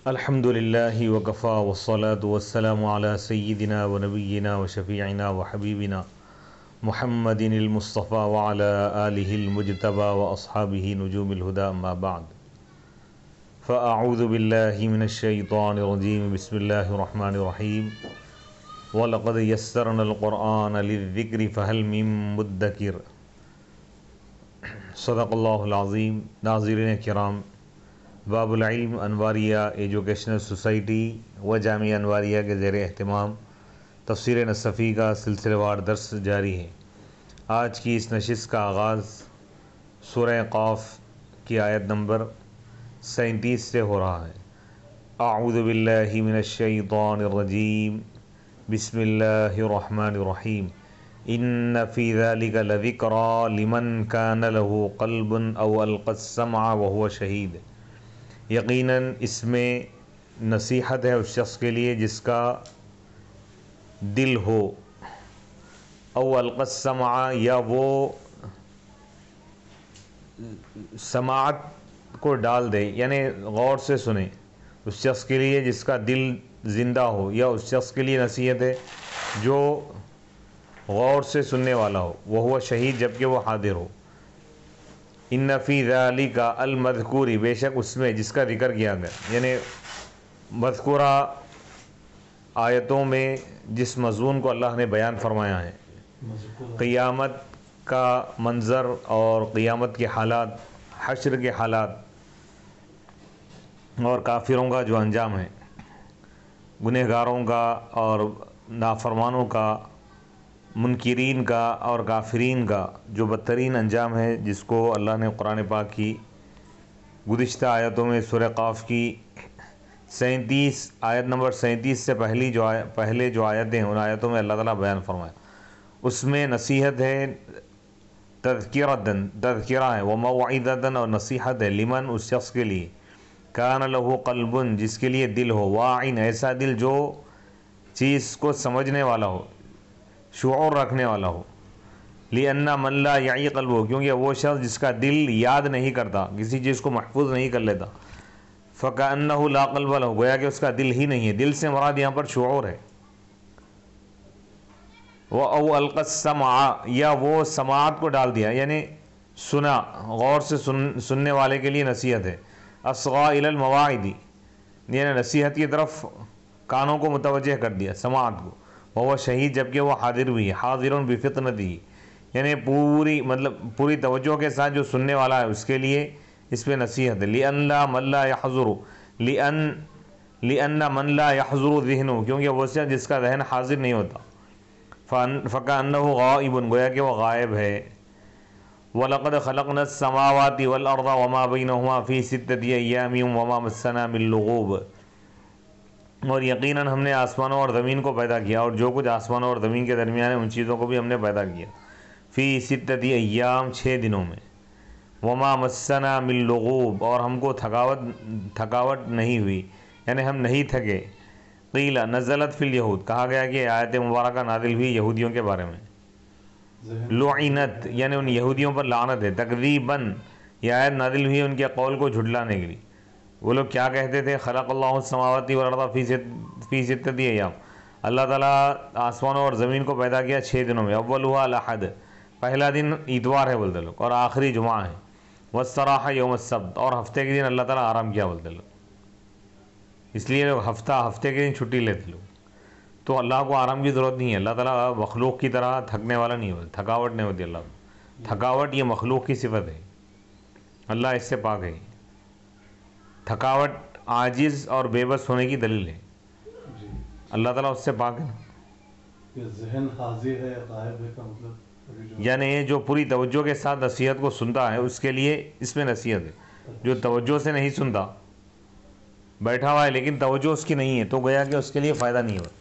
الحمد للہ وکفا والصلاة والسلام علی سیدنا و نبینا و شفیعنا و حبیبنا محمد المصطفیٰ وعلی آلہ المجتبی و اصحابہ نجوم الہدی اما بعد فاعوذ باللہ من الشیطان الرجیم بسم اللہ الرحمن الرحیم وَلَقَدْ يَسَّرْنَا الْقُرْآنَ لِلذِّكْرِ فَهَلْ مِن مُدَّكِرٍ۔ صدق اللہ العظیم۔ ناظرین کرام، باب العلم انواریہ ایجوکیشنل سوسائٹی و جامعہ انواریہ کے زیر اہتمام تفسیر نصفی کا سلسلہ وار درس جاری ہے۔ آج کی اس نشست کا آغاز سورہ قاف کی آیت نمبر 37 سے ہو رہا ہے۔ اعوذ باللہ من الشیطان الرجیم، بسم اللہ الرحمن الرحیم، ان فی ذلک لذکری لمن کان له قلب او القی السمع وهو شہید۔ یقیناً اس میں نصیحت ہے اس شخص کے لیے جس کا دل ہو، او القی السمع، یا وہ سماعت کو ڈال دے، یعنی غور سے سنے۔ اس شخص کے لیے جس کا دل زندہ ہو، یا اس شخص کے لیے نصیحت ہے جو غور سے سننے والا ہو، وہ شہید جبکہ وہ حاضر ہو۔ ان فی ذالک المذکور، بے شک اس میں جس کا ذکر کیا گیا، یعنی مذکورہ آیتوں میں جس مضمون کو اللہ نے بیان فرمایا ہے، قیامت کا منظر اور قیامت کے حالات، حشر کے حالات اور کافروں کا جو انجام ہے، گنہگاروں کا اور نافرمانوں کا، منکرین کا اور کافرین کا جو بدترین انجام ہے، جس کو اللہ نے قرآن پاک کی گزشتہ آیتوں میں سورہ قاف کی 37 آیت نمبر 37 سے پہلے جو آیتیں ہیں، ان آیتوں میں اللہ تعالیٰ بیان فرمایا۔ اس میں نصیحت ہے، تذکرہ ہے، وموعظۃ، اور نصیحت ہے، لمن، اس شخص کے لیے، کان لہ قلب، جس کے لیے دل ہو، واعن، ایسا دل جو چیز کو سمجھنے والا ہو، شعور رکھنے والا ہو، لِأَنَّ مَن لَا يَعِي قَلْبُهُ، کیونکہ وہ شخص جس کا دل یاد نہیں کرتا، کسی چیز کو محفوظ نہیں کر لیتا، فَكَأَنَّهُ لَا قَلْبَ لَهُ، گویا کہ اس کا دل ہی نہیں ہے۔ دل سے مراد یہاں پر شعور ہے۔ وَأَوْ أَلْقَى السَّمْعَ، یا وہ سماعت کو ڈال دیا، یعنی سنا، غور سے سننے والے کے لیے نصیحت ہے۔ أَصْغَى إِلَى الْمَوَاعِدِ، یعنی نصیحت کی طرف کانوں کو متوجہ کر دیا، سماعت کو۔ وہ شہید جبکہ وہ حاضر بھی ہے، حاضر بفطنتہ، یعنی پوری توجہ کے ساتھ جو سننے والا ہے اس کے لیے اس پہ نصیحت ہے۔ لِأَنَّ مَن لَا يَحْضُرُ، لِأَنَّ مَن لَا يَحْضُرُ ذِهْنُهُ، کیونکہ وہ شخص جس کا ذہن حاضر نہیں ہوتا، فَكَأَنَّهُ غَائِبٌ، گویا کہ وہ غائب ہے۔ وَلَقَدْ خَلَقْنَا السَّمَاوَاتِ وَالْأَرْضَ وَمَا بَيْنَهُمَا فِي سِتَّةِ أَيَّامٍ وَمَا مَسَّنَا مِن لُغُوبٍ، اور یقیناً ہم نے آسمانوں اور زمین کو پیدا کیا، اور جو کچھ آسمانوں اور زمین کے درمیان ہے ان چیزوں کو بھی ہم نے پیدا کیا، فی ستۃ ایام، 6 دنوں میں، وما مسنا من لغوب، اور ہم کو تھکاوٹ نہیں ہوئی، یعنی ہم نہیں تھکے۔ قیل نزلت فی الیہود، کہا گیا کہ آیت مبارکہ نازل ہوئی یہودیوں کے بارے میں۔ لعنت، یعنی ان یہودیوں پر لعنت ہے، تکذیباً، یہ آیت نازل ہوئی ان کے قول کو جھٹلانے کے لیے۔ وہ لوگ کیا کہتے تھے؟ خلق اللہ السماوات والارض فی ستۃ ایام، اللہ تعالیٰ آسمانوں اور زمین کو پیدا کیا 6 دنوں میں، اولھا الاحد، پہلا دن اتوار ہے بولتے لوگ، اور آخری جمعہ ہے، والصراحہ یوم السبت، اور ہفتے کے دن اللہ تعالیٰ آرام کیا بولتے لوگ، اس لیے لوگ ہفتے کے دن چھٹی لیتے لوگ۔ تو اللہ کو آرام کی ضرورت نہیں ہے، اللہ تعالیٰ مخلوق کی طرح تھکنے والا نہیں ہوتا، تھکاوٹ نہیں ہوتی اللہ کو، تھکاوٹ یہ مخلوق کی صفت ہے، اللہ اس سے پاک ہے۔ تھکاوٹ عاجز اور بے بس ہونے کی دلیل ہے، اللہ تعالیٰ اس سے پاک ہے نا۔ ذہن حاضر ہے، غائب ہے کا مطلب، یعنی جو پوری توجہ کے ساتھ نصیحت کو سنتا ہے اس کے لیے اس میں نصیحت ہے۔ جو توجہ سے نہیں سنتا، بیٹھا ہوا ہے لیکن توجہ اس کی نہیں ہے، تو گویا کہ اس کے لیے فائدہ نہیں ہوا۔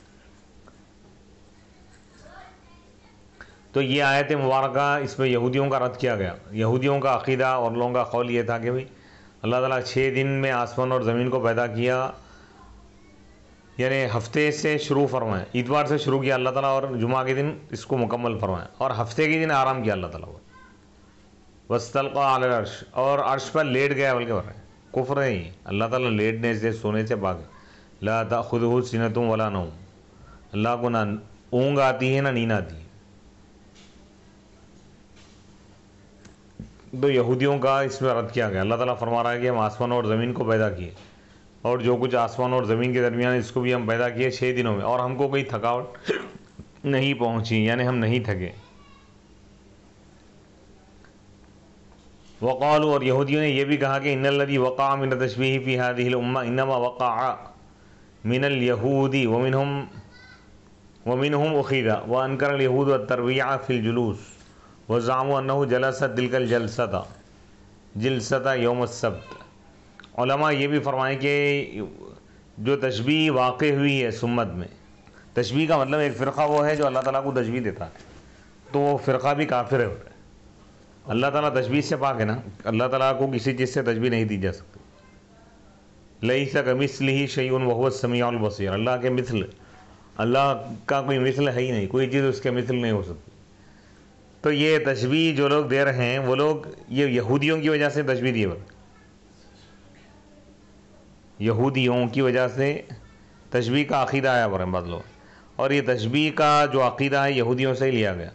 تو یہ آیت مبارکہ، اس میں یہودیوں کا رد کیا گیا۔ یہودیوں کا عقیدہ اور لوگوں کا قول یہ تھا کہ بھئی اللہ تعالیٰ 6 دن میں آسمان اور زمین کو پیدا کیا، یعنی ہفتے سے شروع فرمائے، اتوار سے شروع کیا اللہ تعالیٰ، اور جمعہ کے دن اس کو مکمل فرمایا، اور ہفتے کے دن آرام کیا اللہ تعالیٰ کو۔ واستلقى علی العرش، اور عرش پر لیٹ گیا بلکہ کفر ہے یہ. اللہ تعالیٰ لیٹنے سے سونے سے پاک ہے. لا تأخذہ سنۃ ولا نوم، اللہ کو نہ اونگ آتی ہے نہ نیند آتی ہے. تو یہودیوں کا اس میں رد کیا گیا. اللہ تعالیٰ فرما رہا ہے کہ ہم آسمان اور زمین کو پیدا کیے، اور جو کچھ آسمان اور زمین کے درمیان اس کو بھی ہم پیدا کیے 6 دنوں میں، اور ہم کو کوئی تھکاوٹ نہیں پہنچی، یعنی ہم نہیں تھکے. وقالوا، اور یہودیوں نے یہ بھی کہا کہ ان الذی وقع من التشبیہ فی هذه الامہ انما وقع من اليہود ومنهم اخذ وانکر اليہود الترویع فی الجلوس وزعموا انه جلس تلك جلسۃ یوم السبت. علماء یہ بھی فرمائیں کہ جو تشبیہ واقع ہوئی ہے سمت میں، تشبیہ کا مطلب ایک فرقہ وہ ہے جو اللہ تعالیٰ کو تشبیہ دیتا ہے، تو وہ فرقہ بھی کافر ہے. اللہ تعالیٰ تشبیہ سے پاک ہے نا، اللہ تعالیٰ کو کسی چیز سے تشبیہ نہیں دی جا سکتی. لیس کمثلہ شیء وہو السمیع البصیر، اللہ کے مثل، اللہ کا کوئی مثل ہے ہی نہیں، کوئی چیز اس کے مثل نہیں ہو سکتی. تو یہ تشبیہ جو لوگ دے رہے ہیں وہ لوگ یہ یہودیوں کی وجہ سے تشبیہ دیے ہوئے، یہودیوں کی وجہ سے تشبیہ کا عقیدہ آیا پر بدلو، اور یہ تشبیہ کا جو عقیدہ ہے یہودیوں سے ہی لیا گیا.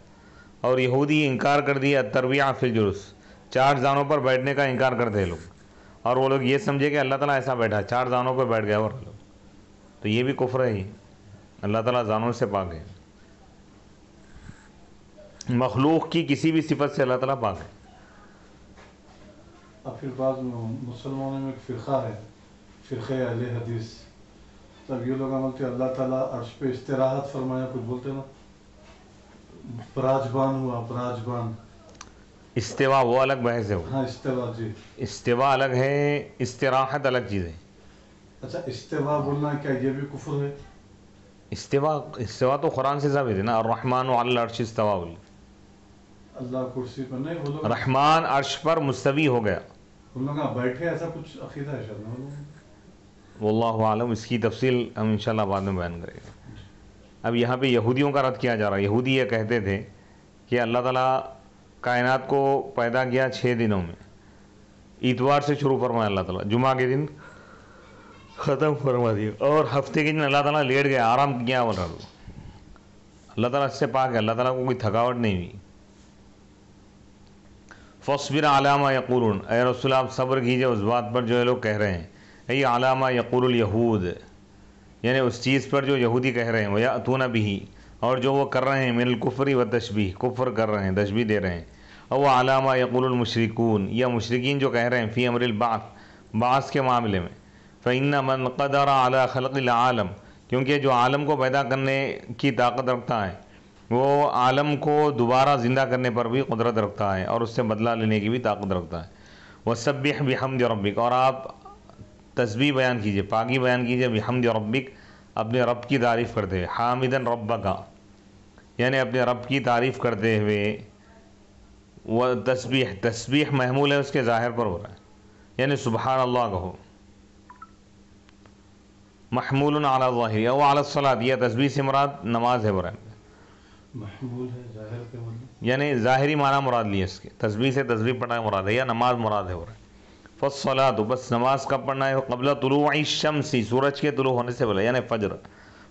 اور یہودی انکار کر دیا ترویع فی الجلوس، 4 زانوں پر بیٹھنے کا انکار کرتے ہیں لوگ، اور وہ لوگ یہ سمجھے کہ اللہ تعالیٰ ایسا بیٹھا 4 زانوں پر بیٹھ گیا. اور لوگ تو یہ بھی کفر ہے. اللہ تعالیٰ زانوں سے پاک ہے، مخلوق کی کسی بھی صفت سے اللہ تعالیٰ پاک ہے. اب پھر بعض مسلمانوں میں ایک فرقہ ہے، فرقہ اہل حدیث، تب یہ لوگ عمل کہ اللہ تعالیٰ عرش پہ استراحت فرمایا، کچھ بولتے نا، براجبان ہوا، براجبان. استوا وہ الگ بحث ہے، وہ ہاں استوا، جی استوا الگ ہے، استراحت الگ چیز ہے. اچھا استوا بولنا کیا یہ بھی کفر ہے؟ استوا تو قرآن سے ثابت ہے نا، الرحمن علی العرش استوا بول، اللہ کرسی پر نہیں، وہ لوگ رحمان عرش پر مستوی ہو گیا. ان لوگ بیٹھے، ایسا کچھ عقیدہ ہے شاید نا. واللہ عالم، اس کی تفصیل ہم انشاءاللہ بعد میں بیان کریں گے. اب یہاں پہ یہودیوں کا رد کیا جا رہا ہے. یہودی یہ کہتے تھے کہ اللہ تعالیٰ کائنات کو پیدا کیا 6 دنوں میں، اتوار سے شروع فرمایا اللہ تعالیٰ، جمعہ کے دن ختم فرما دیا، اور ہفتے کے دن اللہ تعالیٰ لیٹ گیا، آرام کیا. بول رہا اللہ تعالیٰ اس سے پاک ہے، اللہ تعالیٰ کو کوئی تھکاوٹ نہیں ہوئی. فاصبر علی ما یقولون، اے رسول آپ صبر کیجئے اس بات پر جو یہ لوگ کہہ رہے ہیں. ای علی ما یقول الیہود، یعنی اس چیز پر جو یہودی کہہ رہے ہیں. ویأتون بہ، اور جو وہ کر رہے ہیں، من الکفر والتشبیہ، کفر کر رہے ہیں، تشبیہ دے رہے ہیں. او علی ما یقول المشرکون، یا مشرکین جو کہہ رہے ہیں، فی امر البعث، بعث کے معاملے میں. فإن من قدر علی خلق العالم، کیونکہ جو عالم کو پیدا کرنے کی طاقت رکھتا ہے وہ عالم کو دوبارہ زندہ کرنے پر بھی قدرت رکھتا ہے، اور اس سے بدلہ لینے کی بھی طاقت رکھتا ہے. وسبح بحمد ربک، اور آپ تسبیح بیان کیجئے، پاکی بیان کیجئے، بحمد ربک، اپنے رب کی تعریف کرتے ہوئے. حامدن ربک، یعنی اپنے رب کی تعریف کرتے ہوئے. وہ تسبیح محمول ہے اس کے ظاہر پر ہو رہا ہے، یعنی سبحان اللہ کہو. محمول علی ظاہر او علی الصلاۃ، یہ تسبیح سے مراد نماز ہے برائے، محمول ہے ظاہر کے مطلب، یعنی ظاہری معنی مراد لیے اس کے. تسبیح سے تسبیح پڑھنا مراد ہے، یا نماز مراد ہے برائے. فالصلاۃ، بس نماز کب پڑھنا ہے؟ قبل طلوع الشمس، سورج کے طلوع ہونے سے پہلے، یعنی فجر.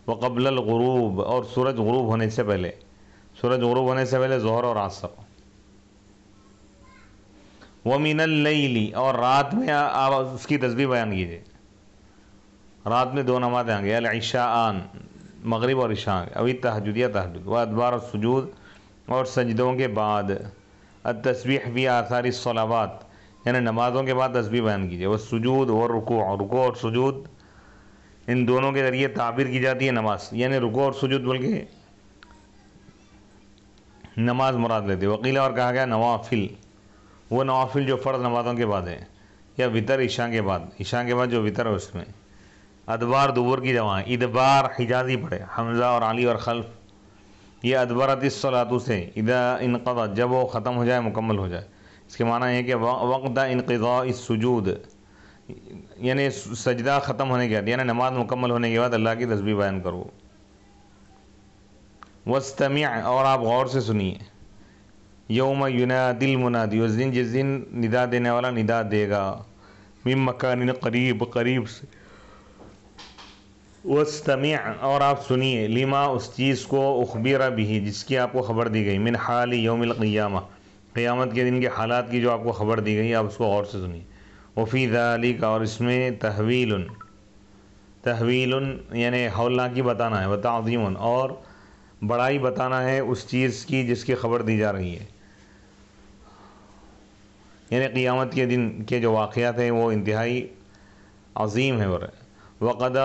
وقبل الغروب، اور سورج غروب ہونے سے پہلے، سورج غروب ہونے سے پہلے ظہر اور عصر. ومن اللیل، اور رات میں آپ اس کی تسبیح بیان کیجیے. رات میں 2 نمازیں آ گئی، العشاءان، مغرب اور عشاء، ابھی تہجد یا تہجد. و ادبار السجود، اور سجدوں کے بعد. التسبیح فی آثار الصلوات، یعنی نمازوں کے بعد تسبیح بیان کیجیے. والسجود والرکوع، رکوع اور سجود، ان دونوں کے ذریعے تعبیر کی جاتی ہے نماز، یعنی رکوع اور سجود بول کے نماز مراد لیتے. وقیل، اور کہا گیا نوافل، وہ نوافل جو فرض نمازوں کے بعد ہیں، یا وطر عشاء کے بعد، عشاء کے بعد جو وطر ہے اس میں. ادبار دبر کی جمع ہے، ادبار حجازی پڑھے، حمزہ اور علی اور خلف. یہ ادبرت الصلاۃ سے، اذا انقضت، جب وہ ختم ہو جائے، مکمل ہو جائے. اس کے معنی ہے کہ وقت انقضاء السجود، یعنی سجدہ ختم ہونے کے بعد، یعنی نماز مکمل ہونے کے بعد اللہ کی تسبیح بیان کرو. واستمع، اور آپ غور سے سنیے. یوم ینادی المنادی، اس دن جس دن ندا دینے والا ندا دے گا. من مکان قریب، قریب سے، واستمع اور آپ سنیے، لما اس چیز کو، اخبر بھی جس کی آپ کو خبر دی گئی، من حال یوم القیامہ قیامت کے دن کے حالات کی جو آپ کو خبر دی گئی، آپ اس کو غور سے سنیے. وفی ذالک اور اس میں تحویل، تحویل یعنی ہولناکی بتانا ہے، وتعظیم اور بڑائی بتانا ہے اس چیز کی جس کی خبر دی جا رہی ہے. یعنی قیامت کے دن کے جو واقعات ہیں وہ انتہائی عظیم ہے. وقد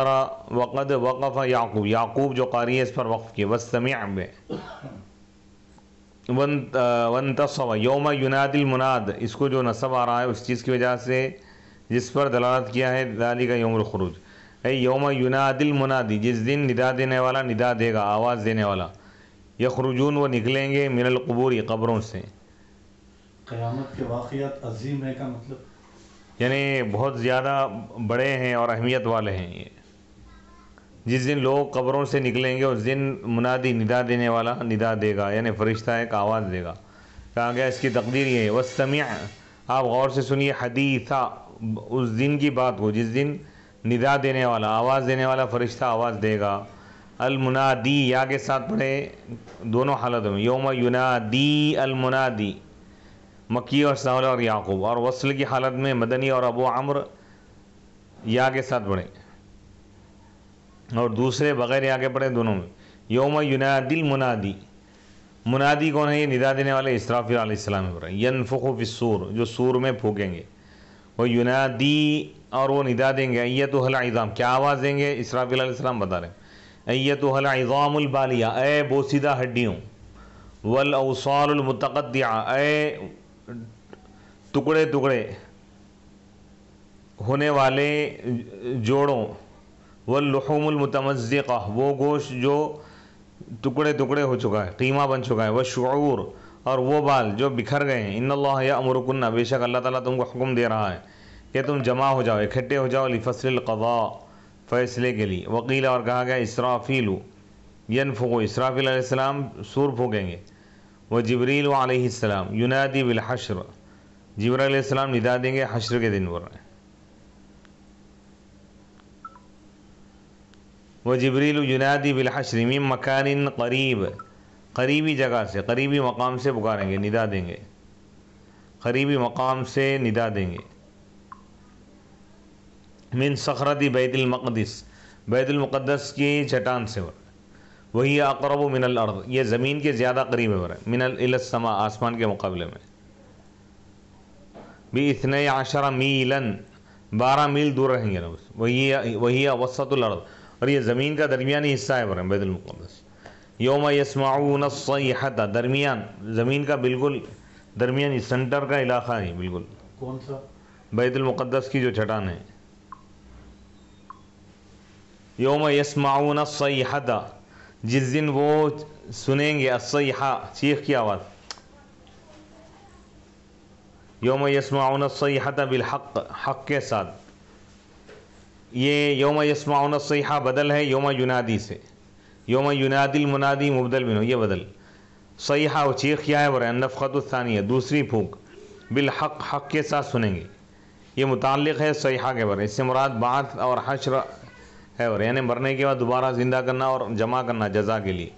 وقف یعقوب، یعقوب جو قاری ہے اس پر وقف کیا. واستمع میں وانتصب یوم ینادی المناد، اس کو جو نصب آ رہا ہے اس چیز کی وجہ سے جس پر دلالت کیا ہے، ذالک یوم الخروج، اے یوم ینادی المنادی، جس دن ندا دینے والا ندا دے گا، آواز دینے والا. یخرجون وہ نکلیں گے، من القبور قبروں سے. قیامت کے واقعات عظیم ہے کا مطلب یعنی بہت زیادہ بڑے ہیں اور اہمیت والے ہیں. یہ جس دن لوگ قبروں سے نکلیں گے اس دن منادی ندا دینے والا ندا دے گا، یعنی فرشتہ ایک آواز دے گا. کہا گیا اس کی تقدیر یہ ہے، واستمع آپ غور سے سنیے، حدیثہ اس دن کی بات کو جس دن ندا دینے والا، آواز دینے والا فرشتہ آواز دے گا. المنادی یا کے ساتھ پڑھے دونوں حالتوں میں، یوم ینادی المنادی مکی اور سہل اور یعقوب، اور وصل کی حالت میں مدنی اور ابو عمرو یا کے ساتھ پڑھے، اور دوسرے بغیر یا کے پڑھے دونوں میں. یوم ینادی المنادی، منادی کون ہے؟ یہ ندا دینے والے اسرافیل علیہ السلام پر. ینفخ فی الصور جو سور میں پھونکیں گے. وہ ینادی اور وہ ندا دیں گے، ایتھا العظام کیا آواز دیں گے؟ اسرافیل علیہ السلام بتا رہے ہیں، ایتھا العظام البالیہ اے بوسیدہ ہڈیوں، والاوصال المتقطعہ اے ٹکڑے ٹکڑے ہونے والے جوڑوں، واللحوم المتمزقہ وہ گوشت جو ٹکڑے ٹکڑے ہو چکا ہے، قیمہ بن چکا ہے. والشعور اور وہ بال جو بکھر گئے ہیں. ان اللہ یأمرکن بے شک اللہ تعالیٰ تم کو حکم دے رہا ہے کہ تم جمع ہو جاؤ، اکٹھے ہو جاؤ، لفصل القضاء فیصلے کے لیے. وقیل اور کہا گیا اسرافیل ینفخ، اسرافیل علیہ السلام سور پھونکیں گے. وجبریل علیہ السلام ینادی بالحشر، جبرائیل علیہ السلام ندا دیں گے حشر کے دن پر. وجبریل ینادی بالحشر من مکان قریب، قریبی جگہ سے، قریبی مقام سے پکاریں گے، ندا دیں گے، قریبی مقام سے ندا دیں گے. من صخرۃ بیت المقدس، بیت المقدس کی چٹان سے. وہی اقرب من الارض، یہ زمین کے زیادہ قریب ہے، من الی السماء آسمان کے مقابلے میں. ب12 میلا 12 میل دور رہیں گے. وہی وسط الارض، اور یہ زمین کا درمیانی حصہ ہے بیت المقدس. یوم یسمعون الصیحۃ، درمیان زمین کا بالکل درمیانی سنٹر کا علاقہ ہے بالکل. کون سا؟ بیت المقدس کی جو چٹان ہے. یوم یسمعون الصیحۃ، جس دن وہ سنیں گے، الصیحہ چیخ کی آواز. یوم یسمعون الصیحۃ بالحق، حق کے ساتھ. یہ یوم یسمعون الصیحہ بدل ہے یوم ینادی سے. یوم ینادی المنادی مبدل منہ، یہ بدل. صیحہ وہ چیخ کیا ہے، النفخۃ الثانیہ دوسری پھونک. بالحق حق کے ساتھ سنیں گے، یہ متعلق ہے صیحہ کے بارے. اس سے مراد بعث اور حشر ہے، یعنی مرنے کے بعد دوبارہ زندہ کرنا اور جمع کرنا جزا کے لیے.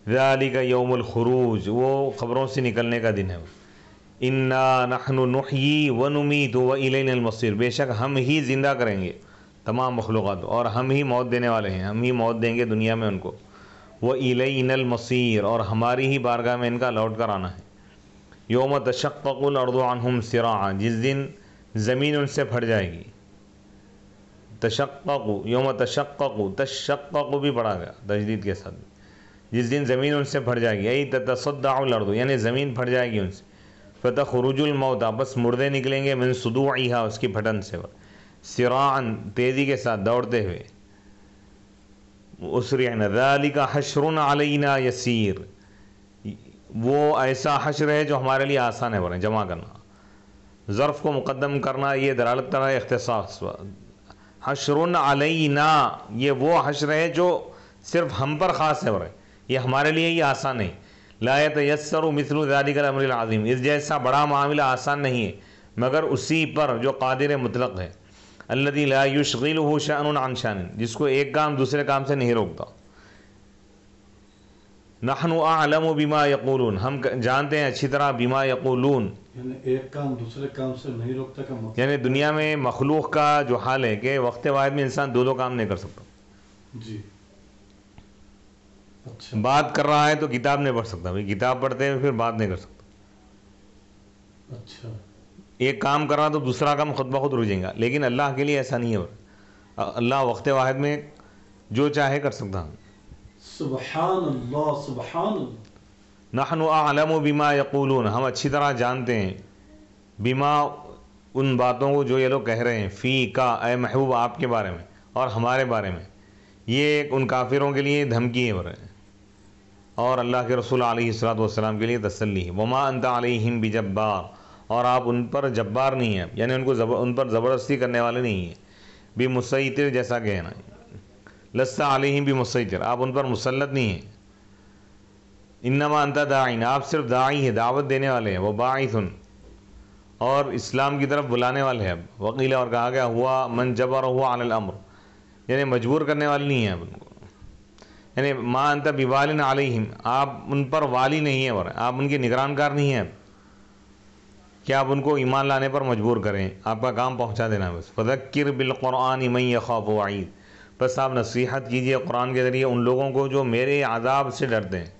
ذالک یوم الخروج، وہ خبروں سے نکلنے کا دن ہے. انا نحن نحیی ونمیت والینا المصیر، بے شک ہم ہی زندہ کریں گے تمام مخلوقات، اور ہم ہی موت دینے والے ہیں، ہم ہی موت دیں گے دنیا میں ان کو. وَإِلَيْنَا الْمَصِيرُ، اور ہماری ہی بارگاہ میں ان کا لوٹ کر آنا ہے. یوم تشقق الارض عنہم سراعا، جس دن زمین ان سے پھٹ جائے گی. تشقق، یوم تشقق، تشقق بھی پڑھا گیا تجدید کے ساتھ. جس دن زمین ان سے پھٹ جائے گی، ای تتصدع الارض، یعنی زمین پھٹ جائے گی ان سے. فتخرج الموتى، بس مردے نکلیں گے، من صدوعها اس کی پھٹن سے، سراعا تیزی کے ساتھ دوڑتے ہوئے. اسرعنا ذالک حشر علینا یسیر، وہ ایسا حشر ہے جو ہمارے لیے آسان ہے جمع کرنا. ظرف کو مقدم کرنا یہ دلالت کر رہا ہے اختصاص. حشر علینا، یہ وہ حشر ہے جو صرف ہم پر خاص ہے، یہ ہمارے لیے ہی آسان ہے. لا یتیسر مثل ذلک الامر العظیم، اس جیسا بڑا معاملہ آسان نہیں ہے. مگر اسی پر جو قادر مطلق ہے، الذی لا یشغلہ شأن عن شأن، جس کو ایک کام دوسرے کام سے نہیں روکتا. نحن اعلم بما یقولون، ہم جانتے ہیں اچھی طرح بما یقولون، یعنی ایک کام دوسرے کام سے نہیں روکتا کا مطلب، یعنی دنیا میں مخلوق کا جو حال ہے کہ وقت واحد میں انسان دو کام نہیں کر سکتا. جی اچھا بات کر رہا ہے تو کتاب نہیں پڑھ سکتا، بھائی کتاب پڑھتے ہیں پھر بات نہیں کر سکتا. اچھا ایک کام کر رہا تو دوسرا کام خود بخود رک جائے گا، لیکن اللہ کے لیے ایسا نہیں ہے. اللہ وقت واحد میں جو چاہے کر سکتا. سبحان اللہ سبحان اللہ. نحن اعلم بما یقولون، ہم اچھی طرح جانتے ہیں، بما ان باتوں کو جو یہ لوگ کہہ رہے ہیں، فی کا اے محبوب آپ کے بارے میں اور ہمارے بارے میں. یہ ایک ان کافروں کے لیے دھمکی ہے اور اللہ کے رسول علیہ الصلوۃ والسلام کے لیے تسلی ہے. وما انت علیہم بجبار، اور آپ ان پر جبار نہیں ہیں، یعنی ان پر زبردستی کرنے والے نہیں ہیں. بمسیطر، جیسا کہ ہے نا، لست علیہم بمسیطر، آپ ان پر مسلط نہیں ہیں. انما انت داعین، آپ صرف داعی ہے، دعوت دینے والے ہیں. وہ باعث، اور اسلام کی طرف بلانے والے ہیں. وقیل، اور کہا گیا، ہوا من جبرہ علی الامر، یعنی مجبور کرنے والے نہیں ہیں آپ ان کو. یعنی ما انت بوال علیہم، آپ ان پر والی نہیں ہیں، اور آپ ان کے نگران کار نہیں ہیں کہ آپ ان کو ایمان لانے پر مجبور کریں. آپ کا کام پہنچا دینا ہے بس. فذکر بالقرآن من یخاف وعید، بس آپ نصیحت کیجئے قرآن کے ذریعے ان لوگوں کو جو میرے عذاب سے ڈرتے ہیں.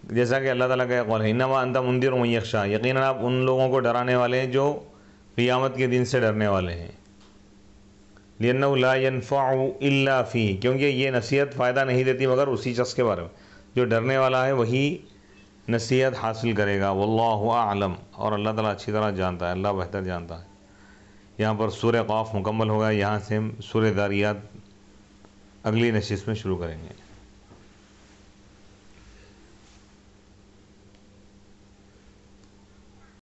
جیسا کہ اللہ تعالیٰ کا قول ہے، انما انت منذر من یخشی، یقیناً آپ ان لوگوں کو ڈرانے والے ہیں جو قیامت کے دن سے ڈرنے والے ہیں. لأنه لا ينفع الا فيه، کیونکہ یہ نصیحت فائدہ نہیں دیتی مگر اسی شخص کے بارے میں جو ڈرنے والا ہے، وہی نصیحت حاصل کرے گا. واللہ اعلم، اور اللہ تعالیٰ اچھی طرح جانتا ہے، اللہ بہتر جانتا ہے. یہاں پر سورہ قاف مکمل ہوگا. یہاں سے ہم سورہ ذاریات اگلی نشست میں شروع کریں گے.